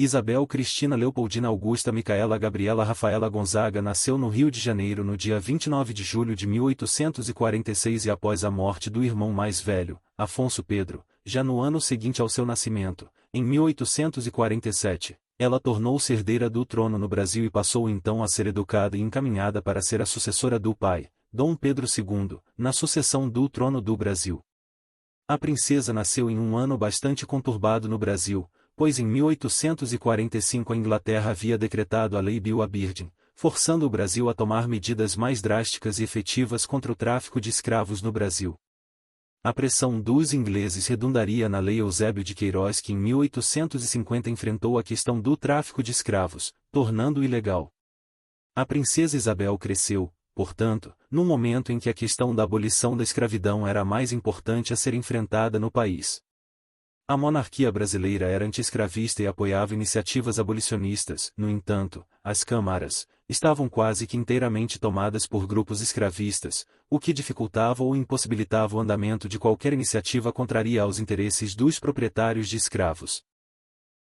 Isabel Cristina Leopoldina Augusta Micaela Gabriela Rafaela Gonzaga nasceu no Rio de Janeiro no dia 29 de julho de 1846 e após a morte do irmão mais velho, Afonso Pedro, já no ano seguinte ao seu nascimento, em 1847, ela tornou-se herdeira do trono no Brasil e passou então a ser educada e encaminhada para ser a sucessora do pai, Dom Pedro II, na sucessão do trono do Brasil. A princesa nasceu em um ano bastante conturbado no Brasil, pois em 1845 a Inglaterra havia decretado a Lei Bill-a-Birden, forçando o Brasil a tomar medidas mais drásticas e efetivas contra o tráfico de escravos no Brasil. A pressão dos ingleses redundaria na Lei Eusébio de Queiroz que em 1850 enfrentou a questão do tráfico de escravos, tornando-o ilegal. A princesa Isabel cresceu, portanto, no momento em que a questão da abolição da escravidão era a mais importante a ser enfrentada no país. A monarquia brasileira era anti-escravista e apoiava iniciativas abolicionistas, no entanto, as câmaras estavam quase que inteiramente tomadas por grupos escravistas, o que dificultava ou impossibilitava o andamento de qualquer iniciativa contrária aos interesses dos proprietários de escravos.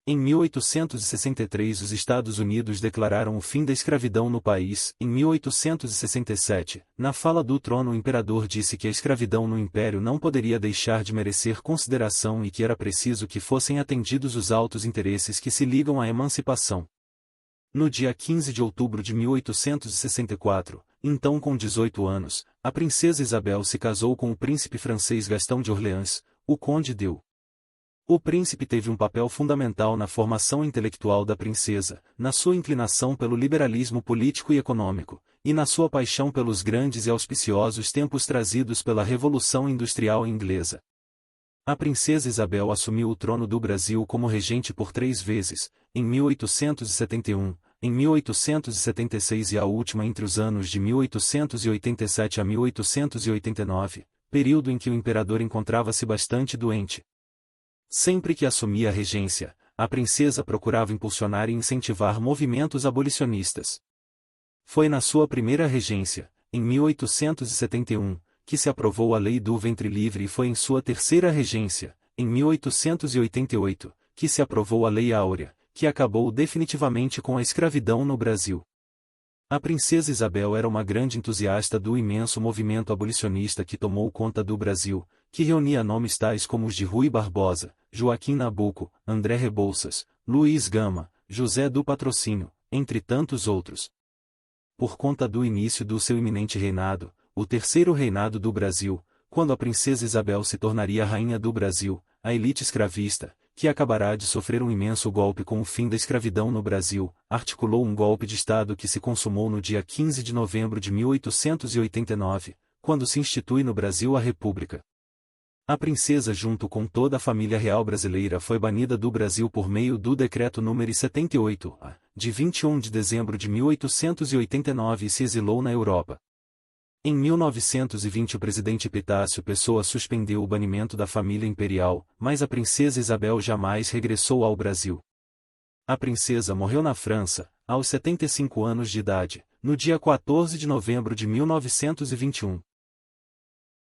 Em 1863 os Estados Unidos declararam o fim da escravidão no país. Em 1867, na fala do trono o imperador disse que a escravidão no império não poderia deixar de merecer consideração e que era preciso que fossem atendidos os altos interesses que se ligam à emancipação. No dia 15 de outubro de 1864, então com 18 anos, a princesa Isabel se casou com o príncipe francês Gastão de Orleans, o Conde d'Eu. O príncipe teve um papel fundamental na formação intelectual da princesa, na sua inclinação pelo liberalismo político e econômico, e na sua paixão pelos grandes e auspiciosos tempos trazidos pela Revolução Industrial Inglesa. A princesa Isabel assumiu o trono do Brasil como regente por 3 vezes, em 1871, em 1876 e a última entre os anos de 1887 a 1889, período em que o imperador encontrava-se bastante doente. Sempre que assumia a regência, a princesa procurava impulsionar e incentivar movimentos abolicionistas. Foi na sua primeira regência, em 1871, que se aprovou a Lei do Ventre Livre e foi em sua terceira regência, em 1888, que se aprovou a Lei Áurea, que acabou definitivamente com a escravidão no Brasil. A princesa Isabel era uma grande entusiasta do imenso movimento abolicionista que tomou conta do Brasil, que reunia nomes tais como os de Rui Barbosa, Joaquim Nabuco, André Rebouças, Luiz Gama, José do Patrocínio, entre tantos outros. Por conta do início do seu iminente reinado, o terceiro reinado do Brasil, quando a princesa Isabel se tornaria rainha do Brasil, a elite escravista, que acabará de sofrer um imenso golpe com o fim da escravidão no Brasil, articulou um golpe de Estado que se consumou no dia 15 de novembro de 1889, quando se institui no Brasil a República. A princesa junto com toda a família real brasileira foi banida do Brasil por meio do Decreto número 78, de 21 de dezembro de 1889 e se exilou na Europa. Em 1920 o presidente Epitácio Pessoa suspendeu o banimento da família imperial, mas a princesa Isabel jamais regressou ao Brasil. A princesa morreu na França, aos 75 anos de idade, no dia 14 de novembro de 1921.